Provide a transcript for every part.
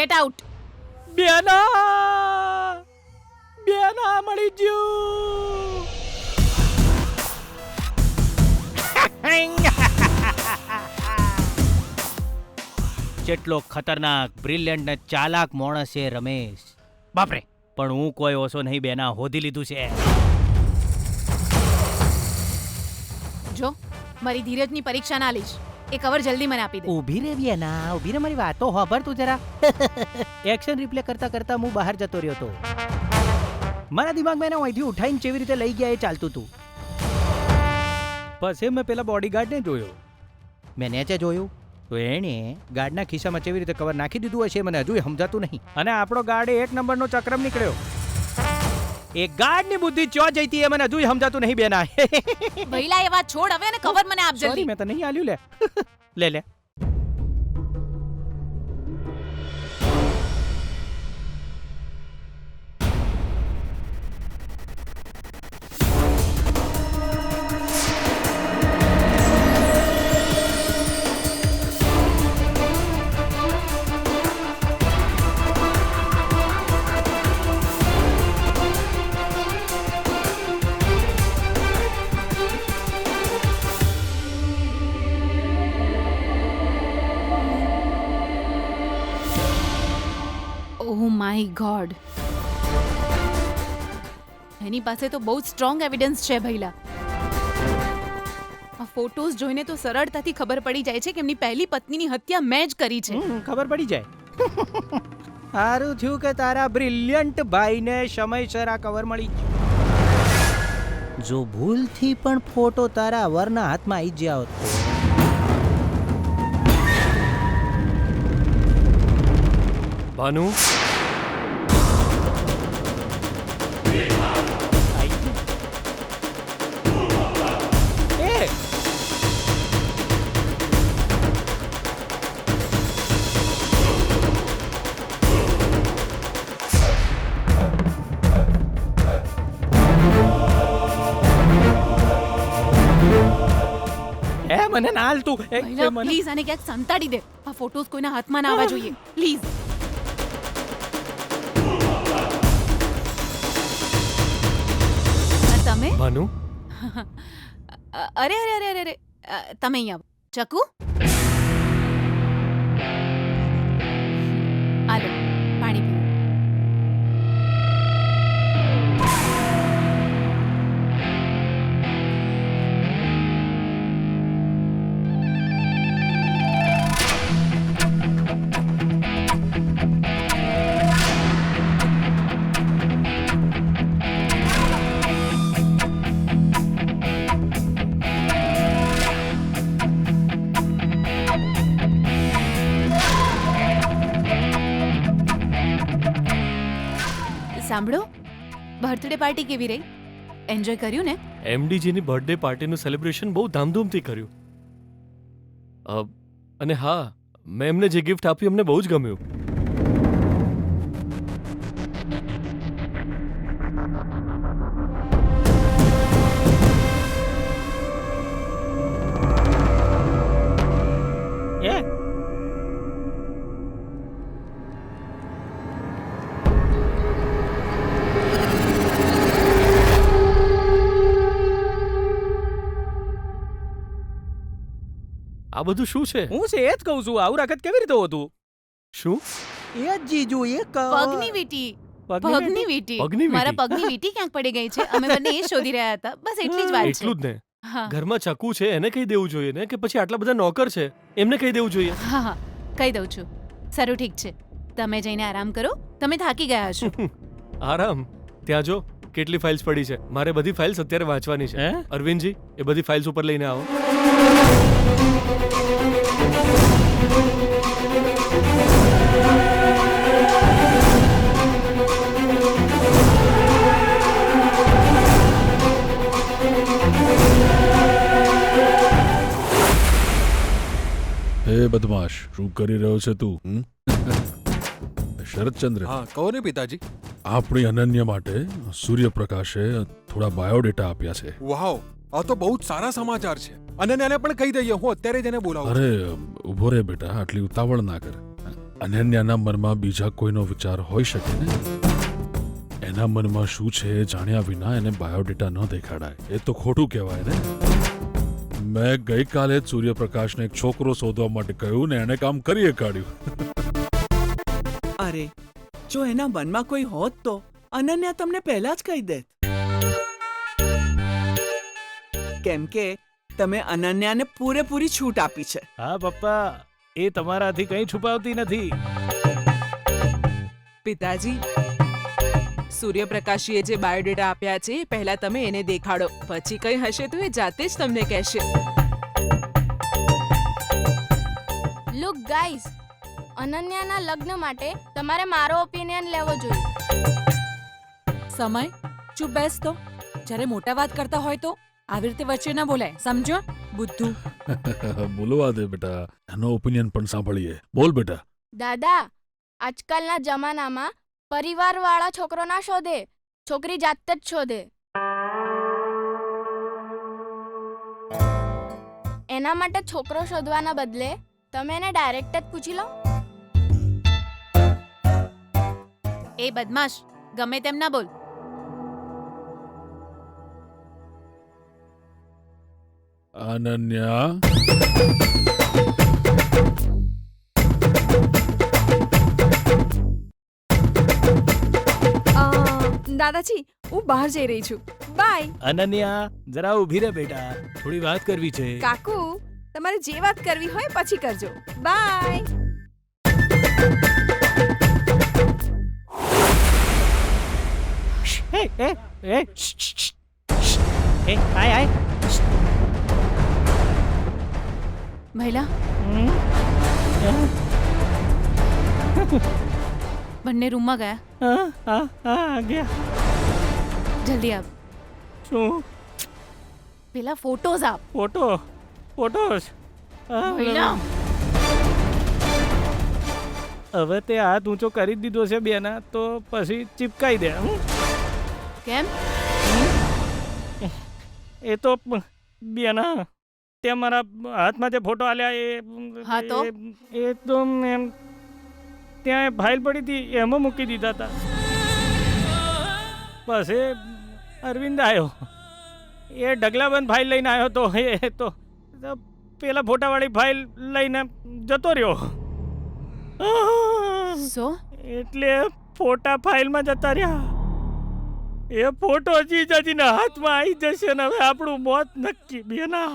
Get out. બેના મળી ગયું. જેટલો ખતરનાક બ્રિલિયન્ટ ને ચાલાક માણસ છે રમેશ, બાપરે, પણ હું કોઈ ઓછો નહીં બેના, હોધી લીધું છે. જો મારી ધીરજની પરીક્ષા ના લઈશ. એ કવર જલ્દી મને આપી દે. ઊભી રે બેના, ઊભી રે, મારી વાતો હોભર તું જરા. એક્શન રિપ્લે કરતા કરતા હું બહાર જતો રહ્યો તો મારા દિમાગમાં એને અહીંથી ઉઠાઈને કેવી રીતે લઈ ગયા એ ચાલતું હતું. પછી મેં પેલા બોડીગાર્ડને જોયો. મેં નીચે જોયું તો એણે ગાર્ડના ખિસ્સામાં કેવી રીતે કવર નાખી દીધું હશે મને હજુ સમજાતું નહીં. અને આપણો ગાર્ડ એક નંબરનો ચક્રમ નીકળ્યો. એ ગાર્ડની બુદ્ધિ ચો જઈતી એ મને હજુ સમજાતું નહીં બેના. ભઈલા એ વાત છોડ હવે અને કવર મને આપ સોરી, જલ્દી. મેં તો નહીં આલ્યું. લે લે. ઓહ માય ગોડ, એની પાસે તો બહુ સ્ટ્રોંગ એવિડન્સ છે ભઈલા. આ ફોટોઝ જોઈને તો સરળતાથી ખબર પડી જાય છે કે એમની પહેલી પત્નીની હત્યા મેં જ કરી છે. ખબર પડી જાય. સારું થયું કે તારા બ્રિલિયન્ટ ભાઈને સમયસર આ કવર મળી ગયું. જો ભૂલથી પણ ફોટો તારા વરના હાથમાં આવી ગયા હોત તો ભાનુ, મને ના હાલતું. ભઈલા પ્લીઝ આને ક્યાંક સંતાડી દે. આ ફોટોઝ કોઈના હાથમાં ના આવવા જોઈએ પ્લીઝ. તમે ભાનુ, અરે અરે અરે અરે અરે તમે અહીં આવો. ચકુ આલો પાણી પીવો. સાંભળો, બર્થડે પાર્ટી કેવી રહી? એન્જોય કર્યું ને? એમડીજીની બર્થડે પાર્ટીનું સેલિબ્રેશન બહુ ધામધૂમથી કર્યું. અને હા, મેં એમને જે ગિફ્ટ આપ્યું એમને બહુ જ ગમ્યું. એ આ બધું શું છે? હું છે એ જ કહું છું. આવું રાખત કેવી રીતે હતું? શું? એ જ જીજુ, એ પગની વીંટી. પગની વીંટી. પગની મારા વીંટી? પગની વીંટી ક્યાંક પડી ગઈ છે. અમે બંને એ શોધી રહ્યા હતા. બસ એટલી જ વાત છે. એટલું જ ને. હા ઘરમાં ચકુ છે એને કહી દેવું જોઈએ ને, કે પછી આટલા બધા નોકર છે એમને કહી દેવું જોઈએ? હા હા કહી દઉં છું. સારું ઠીક છે, તમે જઈને આરામ કરો. તમે થાકી ગયા હશો. આરામ? ત્યાં જો કેટલી ફાઇલ્સ પડી છે. મારે બધી ફાઇલ્સ અત્યારે વાંચવાની છે. હે? અરવિંદજી, એ બધી ફાઇલ્સ ઉપર લઈને આવો. હે બદમાશ, શું કરી રહ્યો છે તું? શરદચંદ્ર, હા કહો ને પિતાજી. આપણી અનન્ય માટે સૂર્યપ્રકાશે થોડા બાયોડેટા આપ્યા છે. વાવ, આ તો બહુ જ સારા સમાચાર છે. અને એને પણ કહી દઈએ, હું અત્યારે જ એને બોલાવું. અરે ઉભો રે બેટા, આટલી ઉતાવળ ના કર. અનન્યાના મનમાં બીજા કોઈનો વિચાર હોઈ શકે ને. એના મનમાં શું છે એ જાણ્યા વિના એને બાયોડેટા ન દેખાડાય, એ તો ખોટું કહેવાય ને. મેં ગઈકાલે જ સૂર્યપ્રકાશને એક છોકરો શોધવા માટે કહ્યું ને એણે કામ કરીએ કાઢ્યું. અરે જો એના મનમાં કોઈ હોત તો અનન્યા તમને પહેલા જ કહી દેત. કેમ કે તમે અનન્યાને પૂરેપૂરી છૂટ આપી છે. હા પપ્પા, એ તમારાથી કંઈ છુપાવતી નથી. પિતાજી, સૂર્યપ્રકાશીએ જે બાયોડેટા આપ્યા છે એ પહેલા તમે એને દેખાડો, પછી કંઈ હશે તો એ જાતે જ તમને કહેશે. લુક ગાઈઝ, અનન્યાના લગ્ન માટે તમારે મારો ઓપિનિયન લેવો જોઈએ. સમય ચૂપ બેસ તો. જ્યારે મોટા વાત કરતા હોય તો આવી રીતે વચ્ચે ના બોલાય, સમજો બુદ્ધુ. બોલવા દે બેટા, એનો ઓપિનિયન પણ સાંભળીએ. બોલ બેટા. દાદા, આજકાલના જમાનામાં પરિવારવાળા છોકરો ના શોધે, છોકરી જાતે જ શોધે. એના માટે છોકરો શોધવાના બદલે તમે એને ડાયરેક્ટ જ પૂછી લો. એ બદમાશ, ગમે તેમ ના બોલ. અનન્યા, દાદાજી, હું બહાર જઈ રહી છું. બાય. અનન્યા, જરા ઊભી રહે બેટા, થોડી વાત કરવી છે. કાકુ, તમારે જે વાત કરવી હોય પછી કરજો. બાય. એ એ એ એ આય આય. મહિલા, બંને રૂમમાં ગયા. હા હા હા ગયા. જલ્દી આપ. શું? પેલા ફોટોઝ આપ. ફોટોસ. મહિલા, હવે તે હાથ ઊંચો કરી જ દીધો છે બેના, તો પછી ચીપકાઈ દે. કેમ? એ તો બેના, તે મારા હાથમાં જે ફોટો આલ્યા હા તો? એ તો એમ ત્યાં ફાઇલ પડી હતી એમાં મૂકી દીધા હતા. પછી અરવિંદ આવ્યો, એ ઢગલાબંધ ફાઇલ લઈને આવ્યો તો એ તો પેલા ફોટાવાળી ફાઇલ લઈને જતો રહ્યો. સો એટલે ફોટા ફાઇલમાં જતા રહ્યા. એ ફોટો જીજાજીના હાથમાં આવી જશે ને હવે આપણું મોત નક્કી બેના.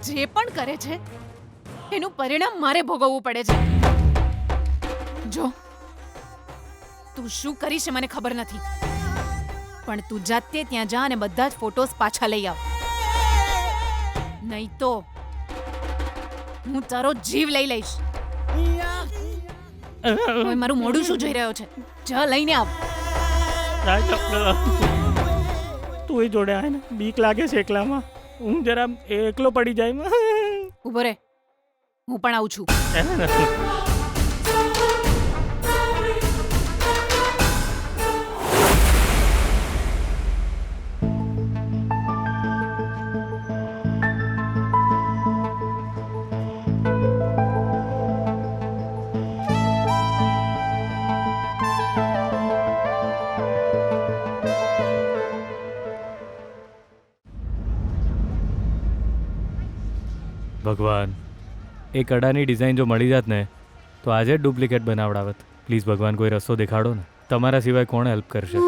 જે પણ કરે છે એનું પરિણામ મારે ભોગવવું પડે છે. જો, તું શું કરીશ મને ખબર નથી, પણ તું જાતે ત્યાં જા અને બધા જ ફોટોસ પાછા લઈ આવ, નહીં તો હું તારો જીવ લઈ લઈશ. હવે મારું મોઢું શું જોઈ રહ્યો છે? જા લઈને આવ. તું જોડે આય ને, બીક લાગે છે એકલામાં. હું જરા એકલો પડી જાય. ઉભો રે, હું પણ આવું છું. ભગવાન, એ કડાની ડિઝાઇન જો મળી જાત ને તો આજે જ ડુપ્લિકેટ બનાવડાવત. પ્લીઝ ભગવાન, કોઈ રસ્તો દેખાડો ને. તમારા સિવાય કોણ હેલ્પ કરશે?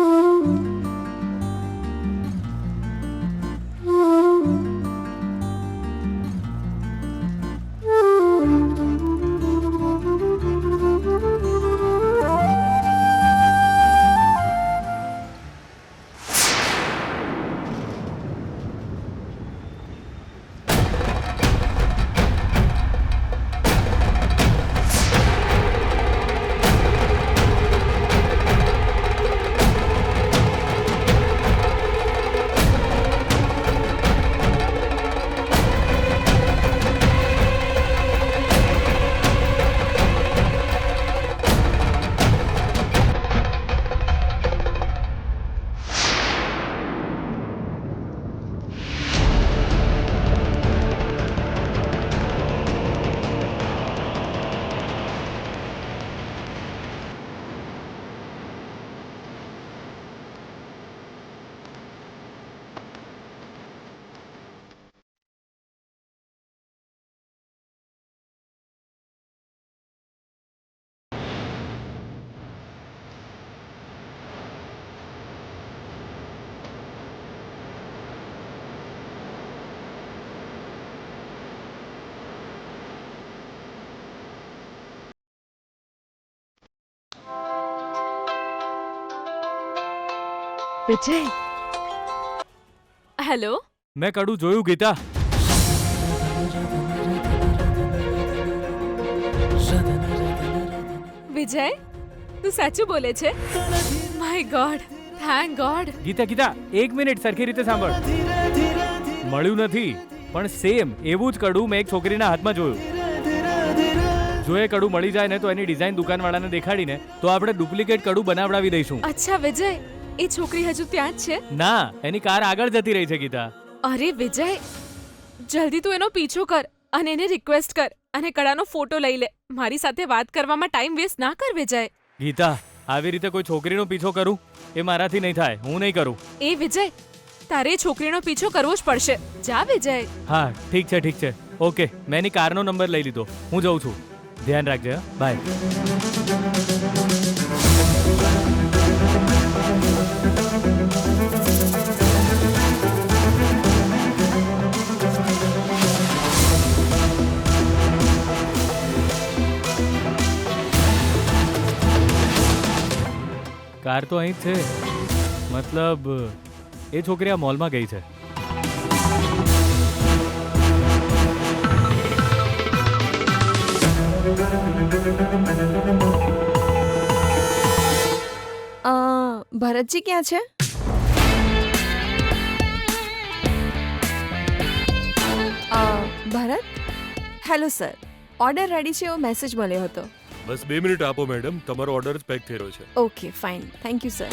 વિજય હેલો. મેં કડું જોયું ગીતા. વિજય તું સાચું બોલે છે? My God, thank God. Gita Gita એક મિનિટ સરખી રીતે સાંભળ. મળ્યું નથી પણ સેમ એવું જ કડું મેં એક છોકરીના હાથમાં જોયું. જો એ કડું મળી જાય ને તો એની ડિઝાઇન દુકાનવાળાને દેખાડીને તો આપણે ડુપ્લિકેટ કડું બનાવડાવી દઈશું. અચ્છા વિજય, એ છોકરી હજુ ત્યાં જ છે? ના, એની કાર આગળ જતી રહી છે ગીતા. અરે વિજય, જલ્દી તું એનો પીછો કર અને એને રિક્વેસ્ટ કર અને કડાનો ફોટો લઈ લે. મારી સાથે વાત કરવામાં ટાઈમ વેસ્ટ ના કર વિજય. ગીતા, આવી રીતે કોઈ છોકરીનો પીછો કરું એ મારાથી નહીં થાય. હું નહીં કરું. એ વિજય, તારે એ છોકરીનો પીછો કરવો જ પડશે. જા વિજય. હા ઠીક છે ઠીક છે. ઓકે, મેં એની કારનો નંબર લઈ લીધો. હું જઉં છું. ધ્યાન રાખજે. બાય. કાર તો અહીં જ છે. મતલબ એ છોકરી આ મોલમાં ગઈ છે. ભરતજી ક્યાં છે? ભરત, હેલો સર, ઓર્ડર રેડી છે એવો મેસેજ મળ્યો હતો. બસ 2 મિનિટ આપો મેડમ, તમારો ઓર્ડર જ પેક થઈ રહ્યો છે. Okay fine, thank you sir.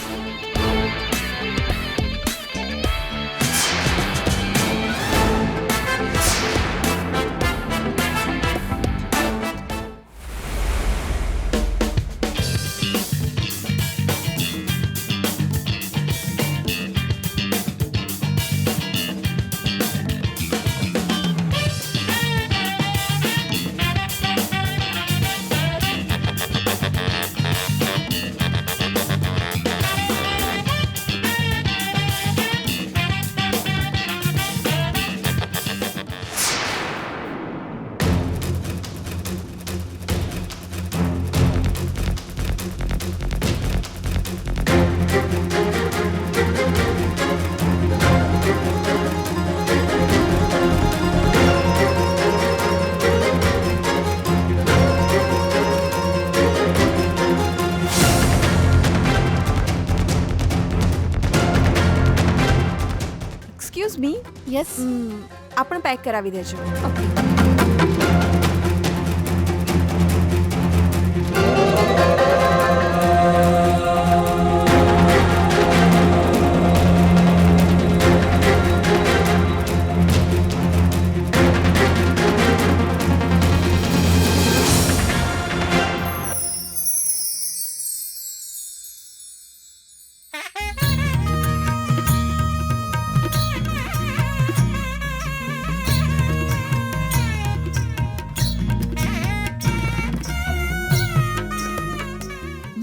Excuse me. Yes. આપણે પેક કરાવી દેજો.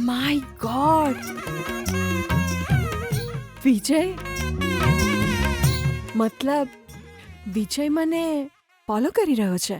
માય ગોડ, વિજય, મતલબ વિજય મને ફોલો કરી રહ્યો છે.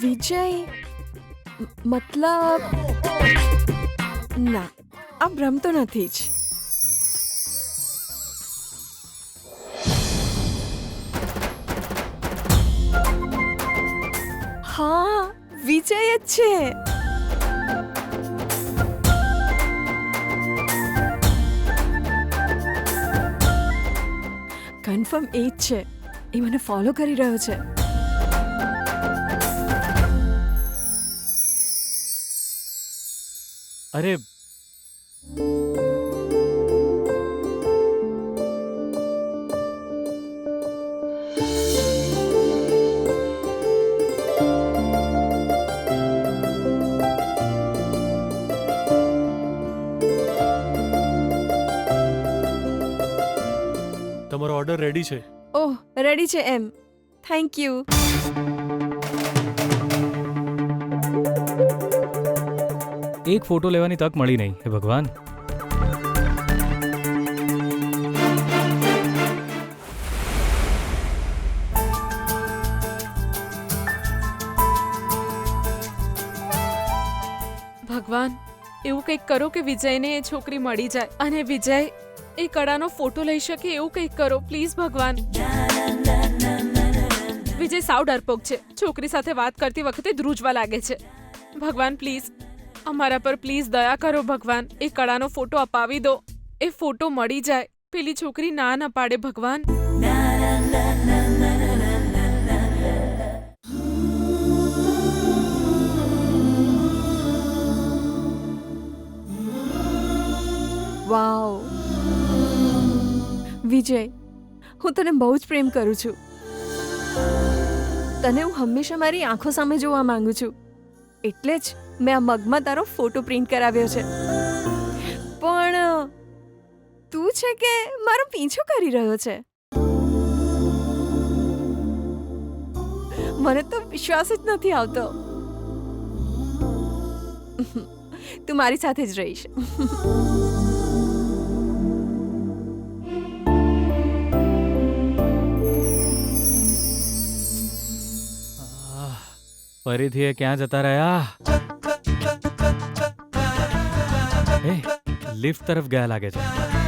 વિજય, મતલબ ના, આ ભ્રમ તો નથી જ. હા, વિજય જ છે. કન્ફર્મ એ જ છે. એ મને ફોલો કરી રહ્યો છે. અરે રેડી છે. ઓહ રેડી છે એમ. Thank you. એક ફોટો લેવાની તક મળી નહીં. હે ભગવાન. ભગવાન એવું કંઈક કરો કે વિજયને એ છોકરી મળી જાય અને વિજય એ કડાનો ફોટો લઈ શકે. એવું કંઈક કરો પ્લીઝ ભગવાન. વિજય સાવ ડરપોક છે. છોકરી સાથે વાત કરતી વખતે ધ્રુજવા લાગે છે. ભગવાન પ્લીઝ અમારા પર પ્લીઝ દયા કરો ભગવાન. એ કડાનો ફોટો અપાવી દો. એ ફોટો મળી જાય. પેલી છોકરી ના ન પાડે ભગવાન. વાવ વિજય, હું તને બહુ જ પ્રેમ કરું છું. તને હું હંમેશા મારી આંખો સામે જોવા માંગુ છું. એટલે જ મેં આ મગમાં તારો ફોટો પ્રિન્ટ કરાવ્યો છે. પણ તું છે કે મારો પીછો કરી રહ્યો છે? મને તો વિશ્વાસ જ નથી આવતો. તું મારી સાથે જ રહીશ. ફરીથી એ ક્યાં જતા રહ્યા? એ લિફ્ટ તરફ ગયા લાગે છે.